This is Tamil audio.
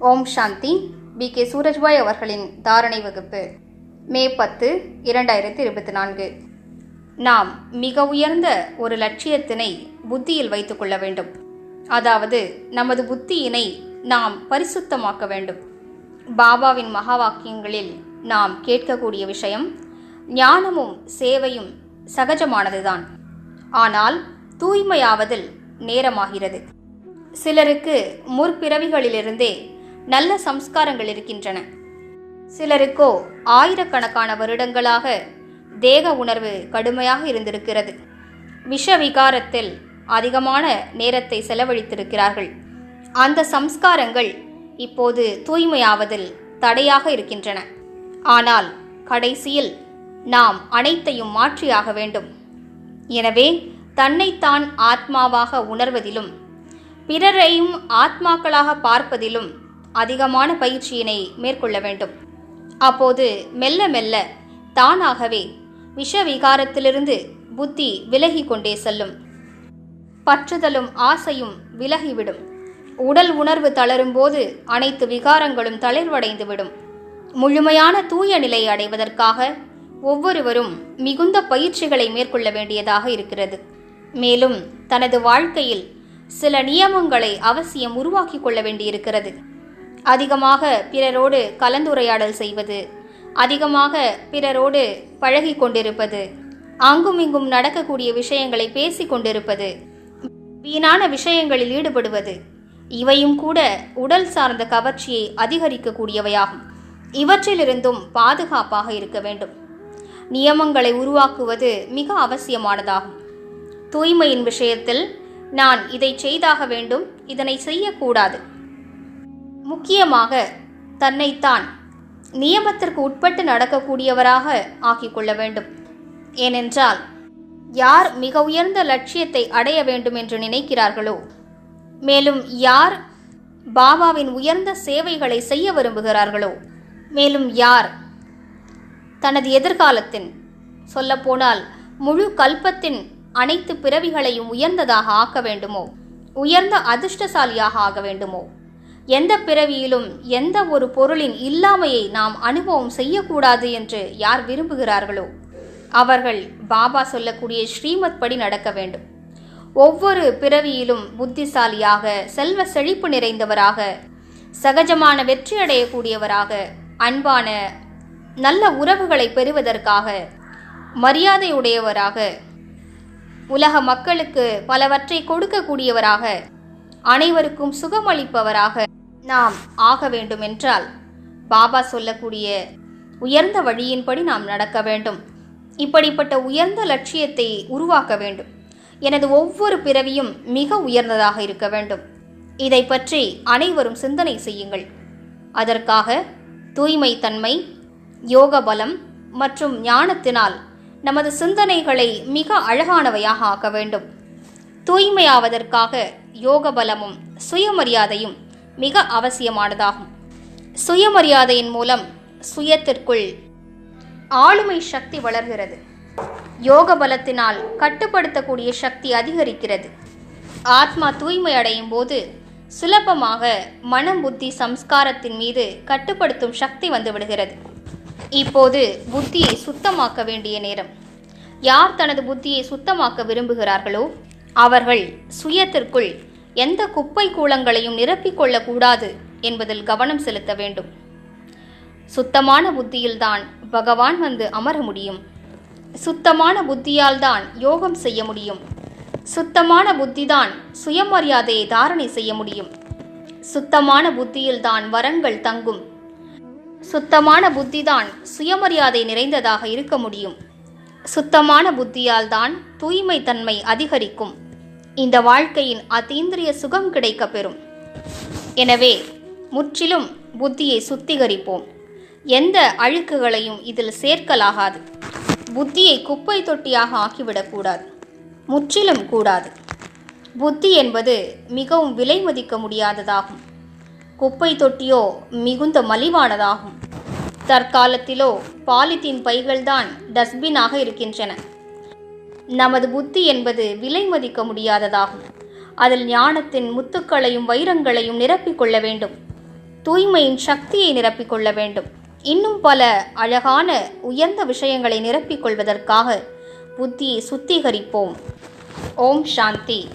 ஓம் சாந்தி. B.K. சூரஜ்பாய் அவர்களின் தாரணை வகுப்பு, மே 10, 2024. நாம் மிக உயர்ந்த ஒரு லட்சியத்தினை புத்தியில் வைத்துக் கொள்ள வேண்டும். அதாவது நமது புத்தியினை நாம் பரிசுத்தமாக்க வேண்டும். பாபாவின் மகா வாக்கியங்களில் நாம் கேட்கக்கூடிய விஷயம், ஞானமும் சேவையும் சகஜமானதுதான். ஆனால் தூய்மையாவதில் நேரமாகிறது. சிலருக்கு முற்பிறவிகளிலிருந்தே நல்ல சம்ஸ்காரங்கள் இருக்கின்றன. சிலருக்கோ ஆயிரக்கணக்கான வருடங்களாக தேக உணர்வு கடுமையாக இருந்திருக்கிறது. விஷவிகாரத்தில் அதிகமான நேரத்தை செலவழித்திருக்கிறார்கள். அந்த சம்ஸ்காரங்கள் இப்போது தூய்மையாவதில் தடையாக இருக்கின்றன. ஆனால் கடைசியில் நாம் அனைத்தையும் மாற்றியாக வேண்டும். எனவே தன்னைத்தான் ஆத்மாவாக உணர்வதிலும் பிறரையும் ஆத்மாக்களாக பார்ப்பதிலும் அதிகமான பயிற்சியினை மேற்கொள்ள வேண்டும். அப்போது மெல்ல மெல்ல தானாகவே விஷவிகாரத்திலிருந்து புத்தி விலகி கொண்டே செல்லும். பற்றுதலும் ஆசையும் விலகிவிடும். உடல் உணர்வு தளரும்போது அனைத்து விகாரங்களும் தளர்வடைந்துவிடும். முழுமையான தூய நிலை அடைவதற்காக ஒவ்வொருவரும் மிகுந்த பயிற்சிகளை மேற்கொள்ள வேண்டியதாக இருக்கிறது. மேலும் தனது வாழ்க்கையில் சில நியமங்களை அவசியம் உருவாக்கி கொள்ள வேண்டியிருக்கிறது. அதிகமாக பிறரோடு கலந்துரையாடல் செய்வது, அதிகமாக பிறரோடு பழகி கொண்டிருப்பது, அங்கும் இங்கும் நடக்கக்கூடிய விஷயங்களை பேசிக் கொண்டிருப்பது, வீணான விஷயங்களில் ஈடுபடுவது, இவையும் கூட உடல் சார்ந்த கவர்ச்சியை அதிகரிக்கக்கூடியவையாகும். இவற்றிலிருந்தும் பாதுகாப்பாக இருக்க வேண்டும். நியமங்களை உருவாக்குவது மிக அவசியமானதாகும். தூய்மையின் விஷயத்தில் நான் இதை செய்தாக வேண்டும், இதனை செய்யக்கூடாது. முக்கியமாக தன்னைத்தான் நியமத்திற்கு உட்பட்டு நடக்கக்கூடியவராக ஆக்கிக்கொள்ள வேண்டும். ஏனென்றால் யார் மிக உயர்ந்த லட்சியத்தை அடைய வேண்டும் என்று நினைக்கிறார்களோ, மேலும் யார் பாபாவின் உயர்ந்த சேவைகளை செய்ய விரும்புகிறார்களோ, மேலும் யார் தனது எதிர்காலத்தின், சொல்லப்போனால் முழு கல்பத்தின் அனைத்து பிறவிகளையும் உயர்ந்ததாக ஆக்க வேண்டுமோ, உயர்ந்த அதிர்ஷ்டசாலியாக ஆக வேண்டுமோ, எந்த பிறவியிலும் எந்த ஒரு பொருளின் இல்லாமையை நாம் அனுபவம் செய்யக்கூடாது என்று யார் விரும்புகிறார்களோ, அவர்கள் பாபா சொல்லக்கூடிய ஸ்ரீமத் படி நடக்க வேண்டும். ஒவ்வொரு பிறவியிலும் புத்திசாலியாக, செல்வ செழிப்பு நிறைந்தவராக, சகஜமான வெற்றி அடையக்கூடியவராக, அன்பான நல்ல உறவுகளை பெறுவதற்காக, மரியாதையுடையவராக, உலக மக்களுக்கு பலவற்றை கொடுக்கக்கூடியவராக, அனைவருக்கும் சுகமளிப்பவராக நாம் ஆக வேண்டும் என்றால் பாபா சொல்லக்கூடிய உயர்ந்த வழியின்படி நாம் நடக்க வேண்டும். இப்படிப்பட்ட உயர்ந்த லட்சியத்தை உருவாக்க வேண்டும். எனது ஒவ்வொரு பிறவியும் மிக உயர்ந்ததாக இருக்க வேண்டும். இதை பற்றி அனைவரும் சிந்தனை செய்யுங்கள். அதற்காக தூய்மை தன்மை, யோக பலம் மற்றும் ஞானத்தினால் நமது சிந்தனைகளை மிக அழகானவையாக ஆக்க வேண்டும். தூய்மையாவதற்காக யோக பலமும் சுயமரியாதையும் மிக அவசியமானதாகும். சுயமரியாதையின் மூலம் சுயத்திற்குள் ஆளுமை சக்தி வளர்கிறது. யோக பலத்தினால் கட்டுப்படுத்தக்கூடிய சக்தி அதிகரிக்கிறது. ஆத்மா தூய்மை அடையும் போது சுலபமாக மனம், புத்தி, சம்ஸ்காரத்தின் மீது கட்டுப்படுத்தும் சக்தி வந்துவிடுகிறது. இப்போது புத்தியை சுத்தமாக்க வேண்டிய நேரம். யார் தனது புத்தியை சுத்தமாக்க விரும்புகிறார்களோ அவர்கள் சுயத்திற்குள் எந்த குப்பை கூளங்களையும் நிரப்பிக்கொள்ளக்கூடாது என்பதில் கவனம் செலுத்த வேண்டும். சுத்தமான புத்தியில்தான் பகவான் வந்து அமர முடியும். சுத்தமான புத்தியால் தான் யோகம் செய்ய முடியும். சுத்தமான புத்திதான் சுயமரியாதையை தாரணை செய்ய முடியும். சுத்தமான புத்தியில்தான் வரங்கள் தங்கும். சுத்தமான புத்திதான் சுயமரியாதை நிறைந்ததாக இருக்க முடியும். சுத்தமான புத்தியால் தான் தூய்மை தன்மை அதிகரிக்கும். இந்த வாழ்க்கையின் அதீந்திரிய சுகம் கிடைக்க பெறும். எனவே முற்றிலும் புத்தியை சுத்திகரிப்போம். எந்த அழுக்குகளையும் இதில் சேர்க்கலாகாது. புத்தியை குப்பை தொட்டியாக ஆக்கிவிடக்கூடாது, முற்றிலும் கூடாது. புத்தி என்பது மிகவும் விலை மதிக்க முடியாததாகும். குப்பை தொட்டியோ மிகுந்த மலிவானதாகும். தற்காலத்திலோ பாலித்தீன் பைகள்தான் டஸ்ட்பினாக இருக்கின்றன. நமது புத்தி என்பது விலை மதிக்க முடியாததாகும். அதில் ஞானத்தின் முத்துக்களையும் வைரங்களையும் நிரப்பிக்கொள்ள வேண்டும். தூய்மையின் சக்தியை நிரப்பிக்கொள்ள வேண்டும். இன்னும் பல அழகான உயர்ந்த விஷயங்களை நிரப்பிக்கொள்வதற்காக புத்தியை சுத்திகரிப்போம். ஓம் சாந்தி.